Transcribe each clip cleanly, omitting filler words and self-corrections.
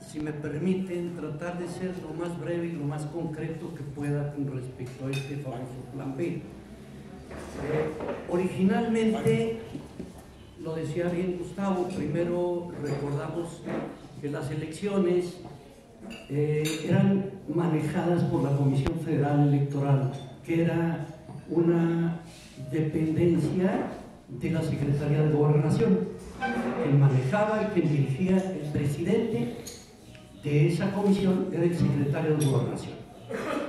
si me permiten, tratar de ser lo más breve y lo más concreto que pueda con respecto a este famoso Plan B. Originalmente, lo decía bien Gustavo, primero recordamos que las elecciones eran manejadas por la Comisión Federal Electoral, que era una dependencia de la Secretaría de Gobernación. Quien manejaba y quien dirigía, el presidente de esa comisión era el secretario de Gobernación,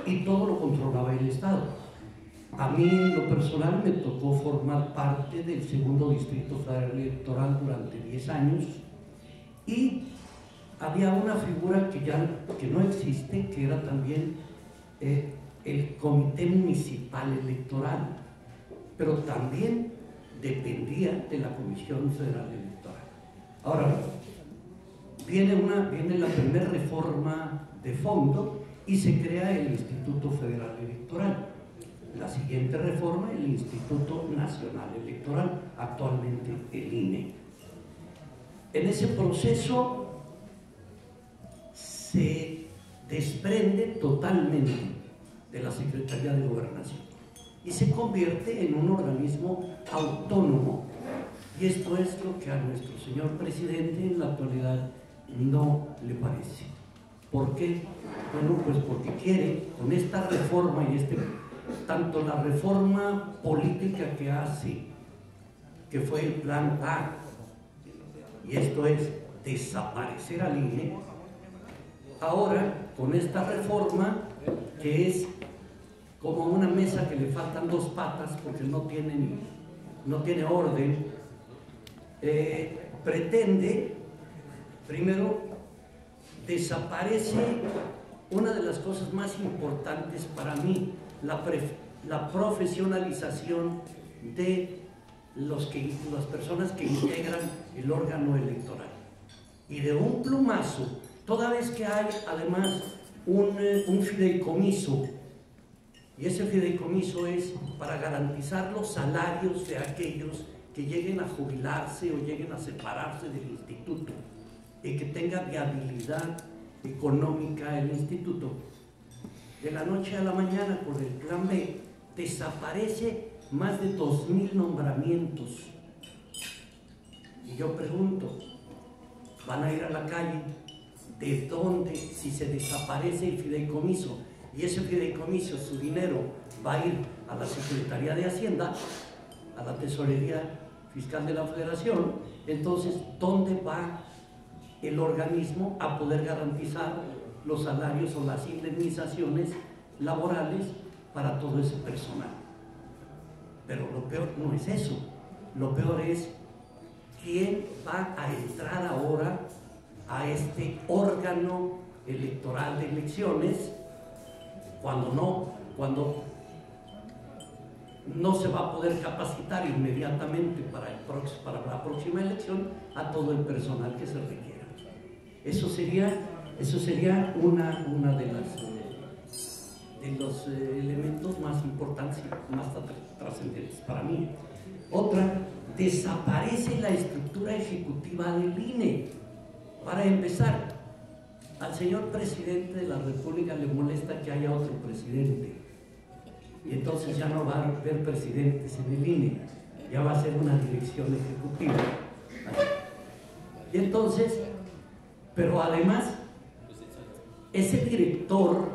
y todo lo controlaba el Estado. A mí, en lo personal, me tocó formar parte del segundo Distrito Federal Electoral durante 10 años, y había una figura que no existe, que era también el Comité Municipal Electoral, pero también dependía de la Comisión Federal Electoral. Ahora, viene la primera reforma de fondo y se crea el Instituto Federal Electoral. La siguiente reforma, el Instituto Nacional Electoral, actualmente el INE. En ese proceso se desprende totalmente de la Secretaría de Gobernación y se convierte en un organismo autónomo. Y esto es lo que a nuestro señor presidente en la actualidad no le parece. ¿Por qué? Bueno, pues porque quiere, con esta reforma y tanto la reforma política que hace, que fue el Plan A, y esto es desaparecer al INE, ahora con esta reforma, que es como una mesa que le faltan dos patas porque no tiene orden, pretende, primero, desaparece una de las cosas más importantes para mí, la profesionalización de las personas que integran el órgano electoral. Y de un plumazo, toda vez que hay además un fideicomiso, y ese fideicomiso es para garantizar los salarios de aquellos que lleguen a jubilarse o lleguen a separarse del instituto, y que tenga viabilidad económica el instituto. De la noche a la mañana, por el Plan B, desaparece más de 2,000 nombramientos. Y yo pregunto, van a ir a la calle, ¿de dónde? Si se desaparece el fideicomiso, y ese fideicomiso, su dinero va a ir a la Secretaría de Hacienda, a la Tesorería Fiscal de la Federación, entonces, ¿dónde va el organismo a poder garantizar los salarios o las indemnizaciones laborales para todo ese personal? Pero lo peor no es eso, lo peor es quién va a entrar ahora a este órgano electoral de elecciones cuando no se va a poder capacitar inmediatamente para la próxima elección a todo el personal que se requiera. Eso sería una de los elementos más importantes y más trascendentes para mí. Otra, desaparece la estructura ejecutiva del INE. Para empezar, al señor presidente de la República le molesta que haya otro presidente, y entonces ya no va a haber presidentes en el INE, ya va a ser una dirección ejecutiva. Y entonces, pero además, ese director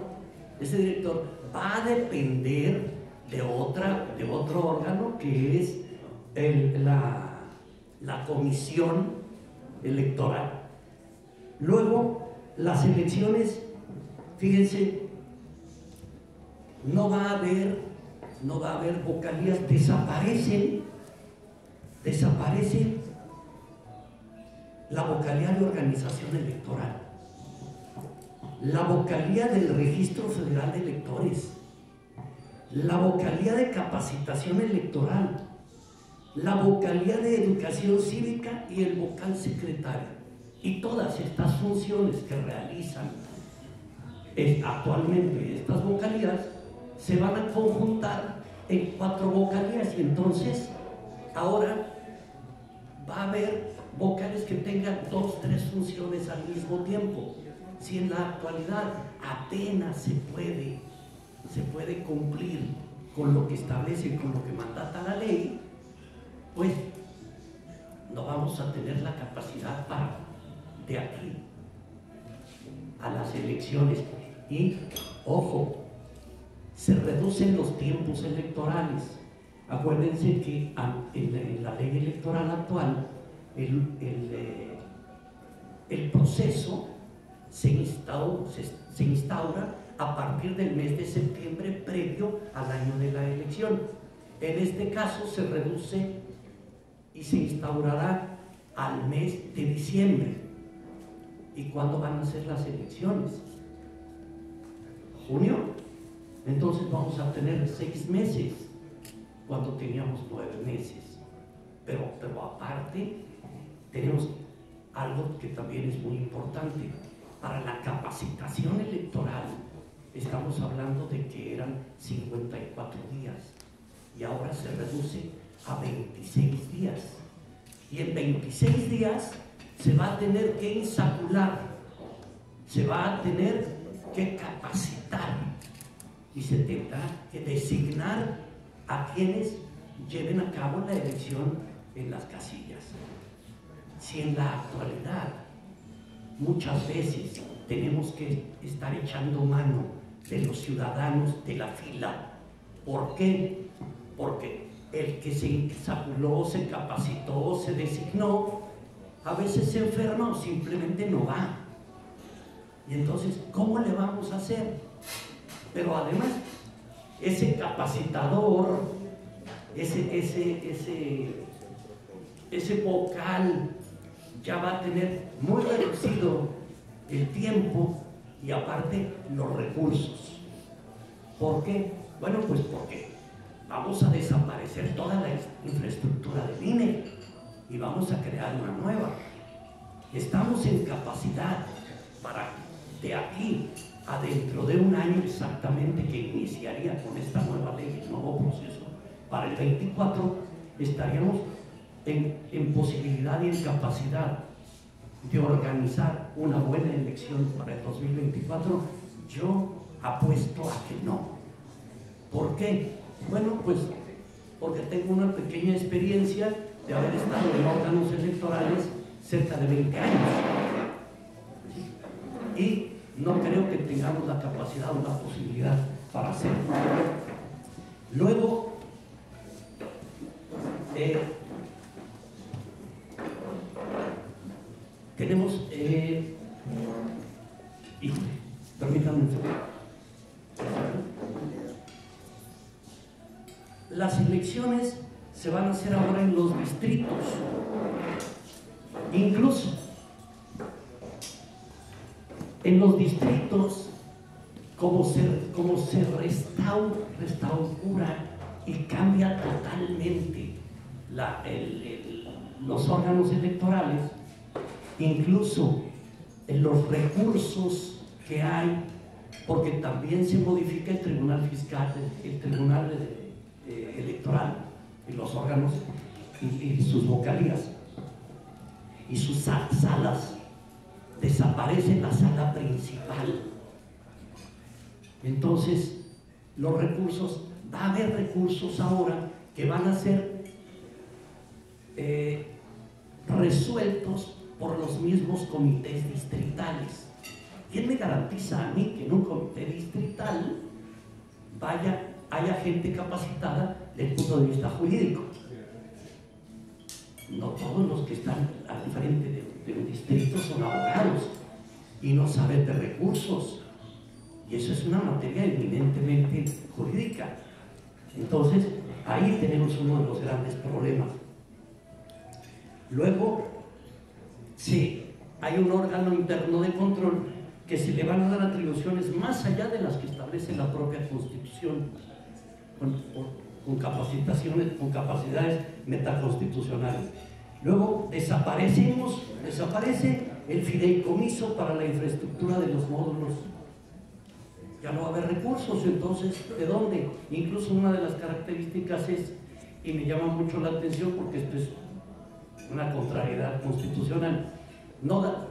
va a depender de otro órgano, que es la Comisión Electoral. Luego, las elecciones, fíjense, no va a haber vocalías, desaparecen la vocalía de organización electoral, la vocalía del Registro Federal de Electores, la vocalía de capacitación electoral, la vocalía de educación cívica y el vocal secretario. Y todas estas funciones que realizan actualmente estas vocalías se van a conjuntar en 4 vocalías, y entonces ahora va a haber vocales que tengan 2, 3 funciones al mismo tiempo. Si en la actualidad apenas se puede cumplir con lo que establece, con lo que mandata la ley, pues no vamos a tener la capacidad para, de aquí a las elecciones. Y, ojo, se reducen los tiempos electorales. Acuérdense que en la ley electoral actual el proceso se instaura a partir del mes de septiembre previo al año de la elección. En este caso se reduce y se instaurará al mes de diciembre. ¿Y cuándo van a ser las elecciones? ¿Junio? Entonces vamos a tener 6 meses cuando teníamos 9 meses. Pero aparte tenemos algo que también es muy importante. Para la capacitación electoral estamos hablando de que eran 54 días y ahora se reduce a 26 días. Y en 26 días se va a tener que insacular, se va a tener que capacitar y se tendrá que designar a quienes lleven a cabo la elección en las casillas. Si en la actualidad muchas veces tenemos que estar echando mano de los ciudadanos de la fila. ¿Por qué? Porque el que se insaculó, se capacitó, se designó, a veces se enferma o simplemente no va. Y entonces, ¿cómo le vamos a hacer? Pero además, ese capacitador, ese vocal ya va a tener muy reducido el tiempo y aparte los recursos. ¿Por qué? Bueno, pues porque vamos a desaparecer toda la infraestructura del INE y vamos a crear una nueva. Estamos en capacidad para de aquí a dentro de un año exactamente, que iniciaría con esta nueva ley, el nuevo proceso, para el 24 estaríamos en posibilidad y en capacidad de organizar una buena elección para el 2024. Yo apuesto a que no. ¿Por qué? Bueno, pues porque tengo una pequeña experiencia de haber estado en órganos electorales cerca de 20 años y no creo que tengamos la capacidad o la posibilidad para hacerlo. Luego, tenemos, permítanme un segundo. Las elecciones se van a hacer ahora en los distritos. Incluso en los distritos, como se restaura y cambia totalmente los órganos electorales, incluso en los recursos que hay, porque también se modifica el tribunal fiscal, el tribunal electoral, y los órganos y sus vocalías y sus salas. Desaparece la sala principal. Entonces, los recursos, va a haber recursos ahora que van a ser resueltos por los mismos comités distritales. ¿Quién me garantiza a mí que en un comité distrital haya gente capacitada desde el punto de vista jurídico? No todos los que están al frente de un distrito son abogados y no saben de recursos, y eso es una materia eminentemente jurídica. Entonces, ahí tenemos uno de los grandes problemas. Luego, sí, hay un órgano interno de control que se le van a dar atribuciones más allá de las que establece la propia Constitución, con capacitaciones, con capacidades metaconstitucionales. Luego desaparece el fideicomiso para la infraestructura de los módulos. Ya no va a haber recursos, entonces, ¿de dónde? Incluso una de las características es, y me llama mucho la atención porque esto es una contrariedad constitucional,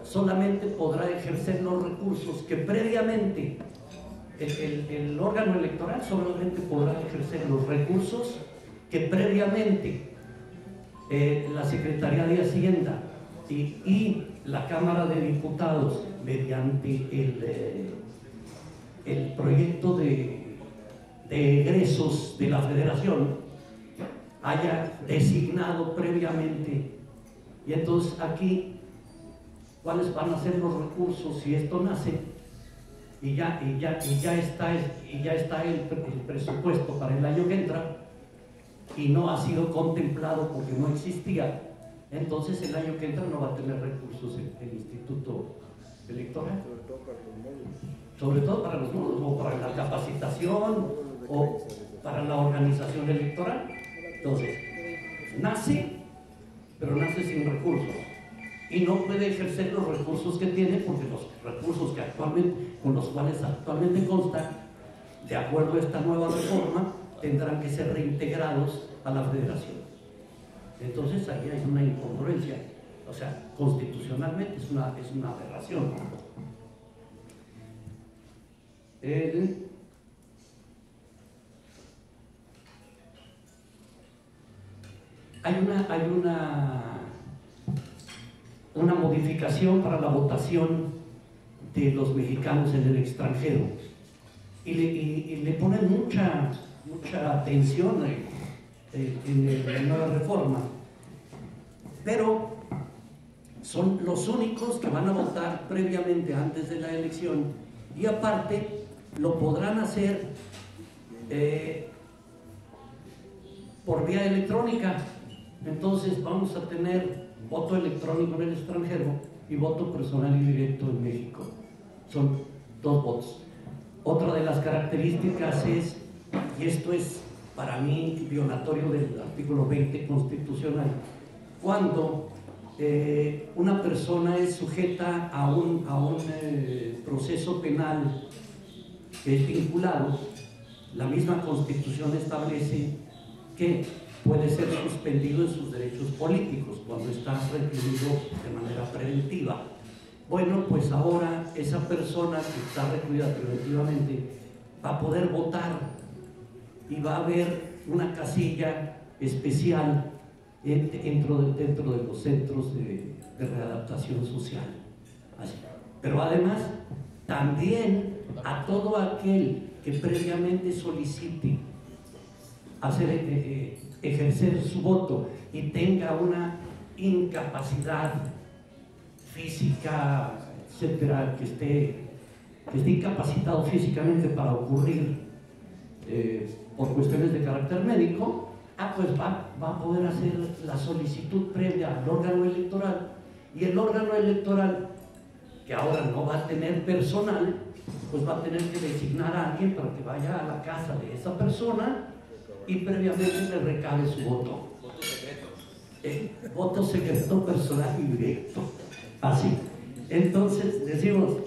solamente podrá ejercer los recursos que previamente el órgano electoral solamente podrá ejercer los recursos que previamente la Secretaría de Hacienda y la Cámara de Diputados, mediante el proyecto de egresos de la Federación, haya designado previamente. Y entonces aquí, ¿cuáles van a ser los recursos si esto nace? Y ya está el presupuesto para el año que entra y no ha sido contemplado porque no existía. Entonces el año que entra no va a tener recursos el Instituto Electoral. Sobre todo para los módulos, o para la capacitación, o para la organización electoral. Entonces, nace, pero nace sin recursos. Y no puede ejercer los recursos que tiene, porque los recursos con los cuales actualmente consta, de acuerdo a esta nueva reforma, tendrán que ser reintegrados a la Federación. Entonces ahí hay una incongruencia, o sea, constitucionalmente es una aberración. Hay una modificación para la votación de los mexicanos en el extranjero y le ponen mucha atención en la nueva reforma, pero son los únicos que van a votar previamente antes de la elección, y aparte lo podrán hacer por vía electrónica. Entonces vamos a tener voto electrónico en el extranjero y voto personal y directo en México. Son 2 votos. Otra de las características es, y esto es para mí violatorio del artículo 20 constitucional, cuando una persona es sujeta a un proceso penal que es vinculado, la misma Constitución establece que puede ser suspendido en sus derechos políticos cuando está recluido de manera preventiva. Bueno, pues ahora esa persona que está recluida preventivamente va a poder votar y va a haber una casilla especial dentro de los centros de readaptación social. Así. Pero además, también a todo aquel que previamente solicite ejercer su voto y tenga una incapacidad física, etcétera, que esté incapacitado físicamente para ocurrir por cuestiones de carácter médico, pues va a poder hacer la solicitud previa al órgano electoral, y el órgano electoral, que ahora no va a tener personal, pues va a tener que designar a alguien para que vaya a la casa de esa persona y previamente le recabe su voto. Voto secreto. Voto secreto, personal y directo. Así. Entonces, decimos,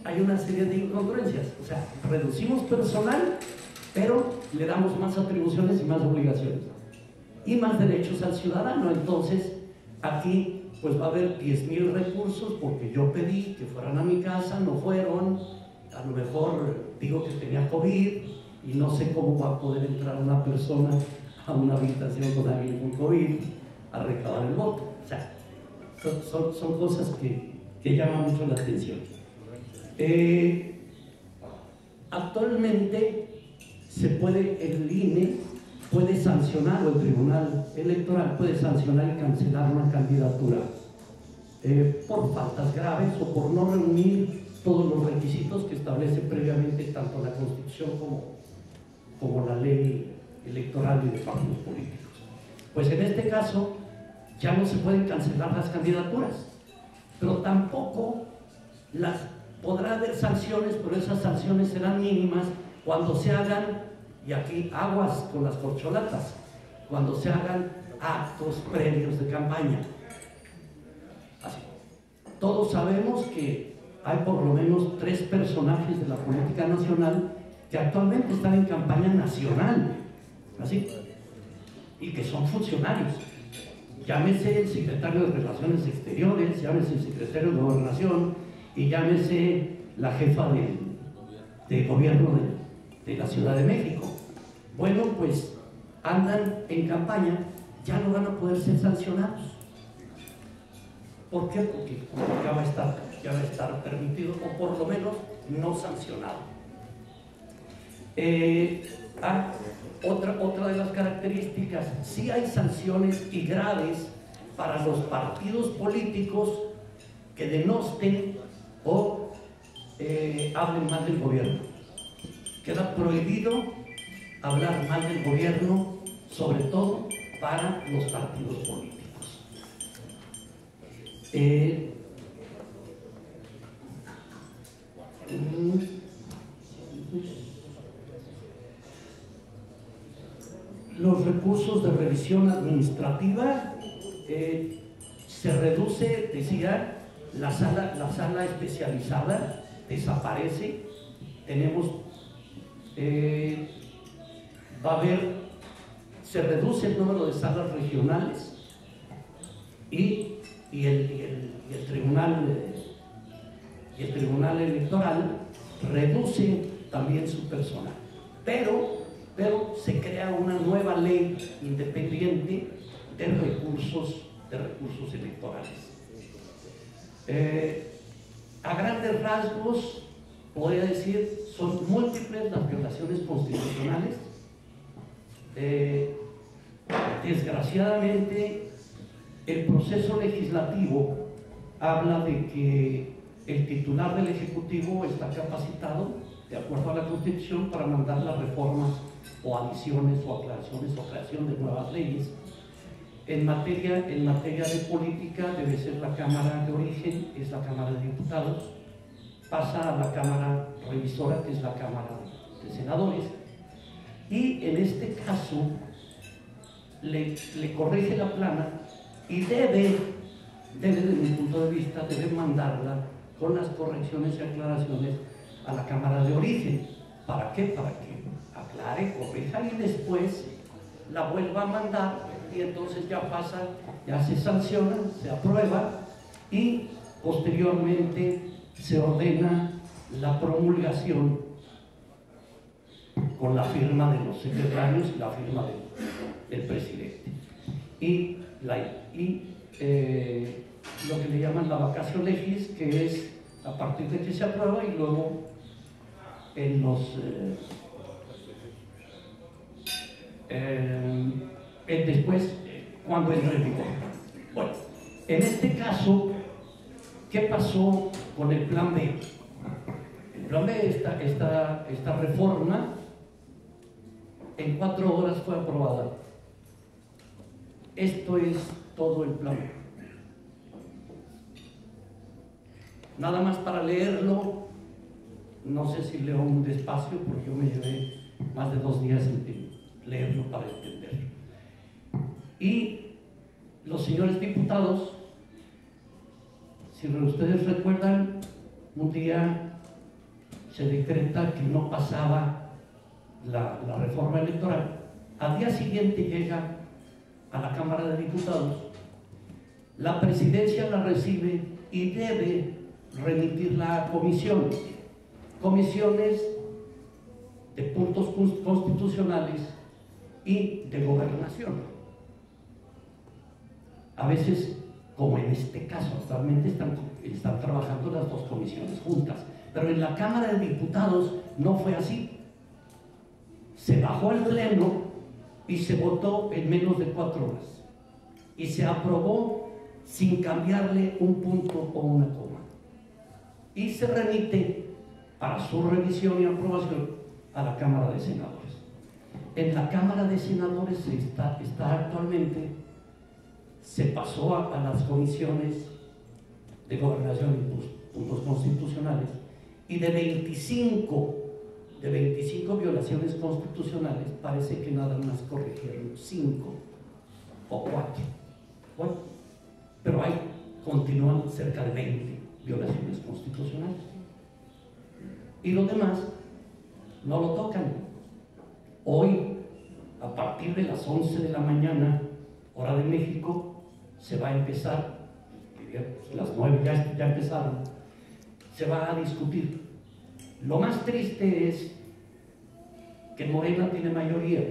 hay una serie de incongruencias. O sea, reducimos personal, pero le damos más atribuciones y más obligaciones. Y más derechos al ciudadano. Entonces, aquí pues va a haber 10,000 recursos porque yo pedí que fueran a mi casa, no fueron. A lo mejor digo que tenía COVID y no sé cómo va a poder entrar una persona a una habitación con alguien con COVID a recabar el voto. O sea, son cosas que llaman mucho la atención. Actualmente el INE puede sancionar, o el Tribunal Electoral puede sancionar y cancelar una candidatura por faltas graves o por no reunir todos los requisitos que establece previamente tanto la Constitución como la ley electoral y de partidos políticos. Pues en este caso ya no se pueden cancelar las candidaturas, pero tampoco podrá haber sanciones, pero esas sanciones serán mínimas cuando se hagan, y aquí aguas con las corcholatas, cuando se hagan actos previos de campaña. Así. Todos sabemos que hay por lo menos 3 personajes de la política nacional que actualmente están en campaña nacional, ¿así? Y que son funcionarios. llámese el secretario de Relaciones Exteriores, llámese el secretario de Gobernación y llámese la jefa de gobierno de la Ciudad de México. Bueno, pues andan en campaña, ya no van a poder ser sancionados. ¿Por qué? Porque ya va a estar permitido, o por lo menos no sancionado. Otra de las características, sí hay sanciones y graves para los partidos políticos que denosten o hablen mal del gobierno. Queda prohibido hablar mal del gobierno, sobre todo para los partidos políticos. Los recursos de revisión administrativa, se reduce, decía, la sala especializada desaparece. Tenemos, se reduce el número de salas regionales y el tribunal electoral reduce también su personal, pero se crea una nueva ley independiente de recursos electorales. A grandes rasgos, podría decir, son múltiples las violaciones constitucionales. Desgraciadamente, el proceso legislativo habla de que el titular del Ejecutivo está capacitado, de acuerdo a la Constitución, para mandar las reformas o adiciones o aclaraciones o creación de nuevas leyes. En materia de política debe ser la Cámara de Origen, es la Cámara de Diputados, pasa a la Cámara Revisora, que es la Cámara de Senadores, y en este caso le corrige la plana y debe, desde mi punto de vista, debe mandarla con las correcciones y aclaraciones a la Cámara de Origen. ¿Para qué? Para que aclare, corrija y después la vuelva a mandar, y entonces ya pasa, ya se sanciona, se aprueba y posteriormente se ordena la promulgación con la firma de los secretarios y la firma del presidente. Y lo que le llaman la vacatio legis, que es a partir de que se aprueba y luego en los después cuando entra en vigor. Bueno, en este caso, ¿qué pasó con el plan B? El plan B, esta reforma, en 4 horas fue aprobada. Esto es todo el plan B. Nada más para leerlo, no sé si leo un despacio, porque yo me llevé más de 2 días en leerlo para entenderlo. Y los señores diputados, si ustedes recuerdan, un día se decreta que no pasaba la reforma electoral. Al día siguiente llega a la Cámara de Diputados, la presidencia la recibe y debe remitirla a comisiones de puntos constitucionales y de gobernación. A veces, como en este caso, actualmente están trabajando las 2 comisiones juntas, pero en la Cámara de Diputados no fue así. Se bajó el pleno y se votó en menos de 4 horas y se aprobó sin cambiarle un punto o una coma, y se remite para su revisión y aprobación a la Cámara de Senadores. En la Cámara de Senadores está actualmente, se pasó a las comisiones de gobernación y puntos constitucionales, y de 25 violaciones constitucionales parece que nada más corrigieron 5 o 4. Bueno, pero hay, continúan cerca de 20 violaciones constitucionales, y los demás no lo tocan. Hoy, a partir de las 11 de la mañana, hora de México, se va a empezar, las 9 ya empezaron, se va a discutir. Lo más triste es que Morena tiene mayoría.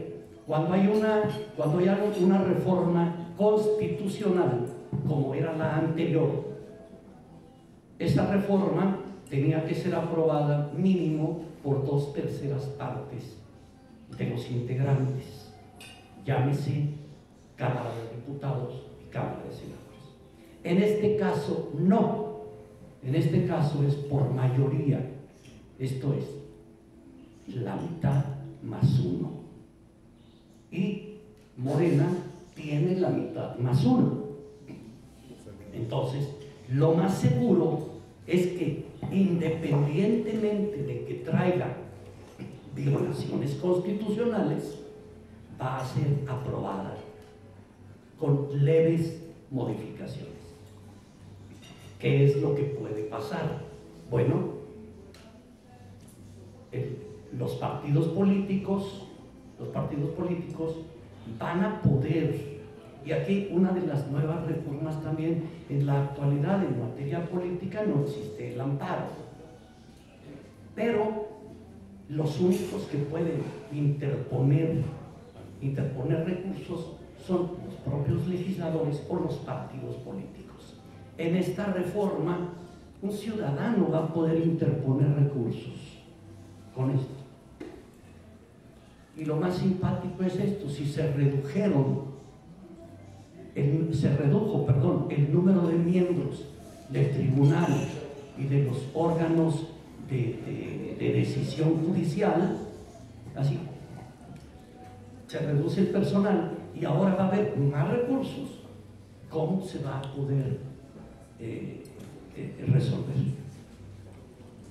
Cuando hay una reforma constitucional, como era la anterior, esa reforma tenía que ser aprobada mínimo por 2/3 partes de los integrantes, llámese Cámara de Diputados y Cámara de Senadores. En este caso no, en este caso es por mayoría, esto es la mitad más 1, y Morena tiene la mitad más 1. Entonces, lo más seguro es que, independientemente de que traiga violaciones constitucionales, va a ser aprobada con leves modificaciones. ¿Qué es lo que puede pasar? Bueno, los partidos políticos van a poder, y aquí una de las nuevas reformas también, en la actualidad en materia política no existe el amparo, pero los únicos que pueden interponer recursos son los propios legisladores o los partidos políticos. En esta reforma, un ciudadano va a poder interponer recursos con esto. Y lo más simpático es esto: si se redujo el número de miembros del tribunal y de los órganos de decisión judicial, así se reduce el personal y ahora va a haber más recursos, ¿cómo se va a poder resolver?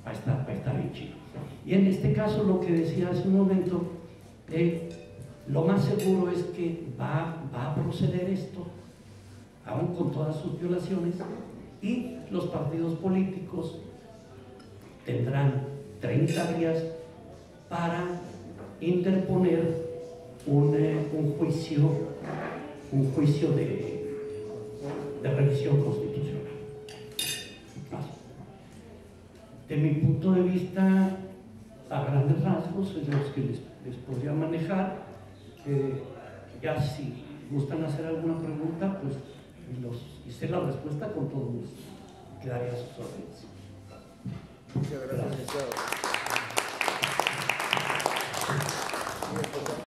Va a estar bien chido. Y en este caso, lo que decía hace un momento, lo más seguro es que va a proceder esto, aún con todas sus violaciones, y los partidos políticos tendrán 30 días para interponer un juicio de revisión constitucional. De mi punto de vista, a grandes rasgos, es los que les podría manejar. Ya si gustan hacer alguna pregunta, pues hice la respuesta con todo gusto. Quedaría a sus órdenes. Muchas gracias.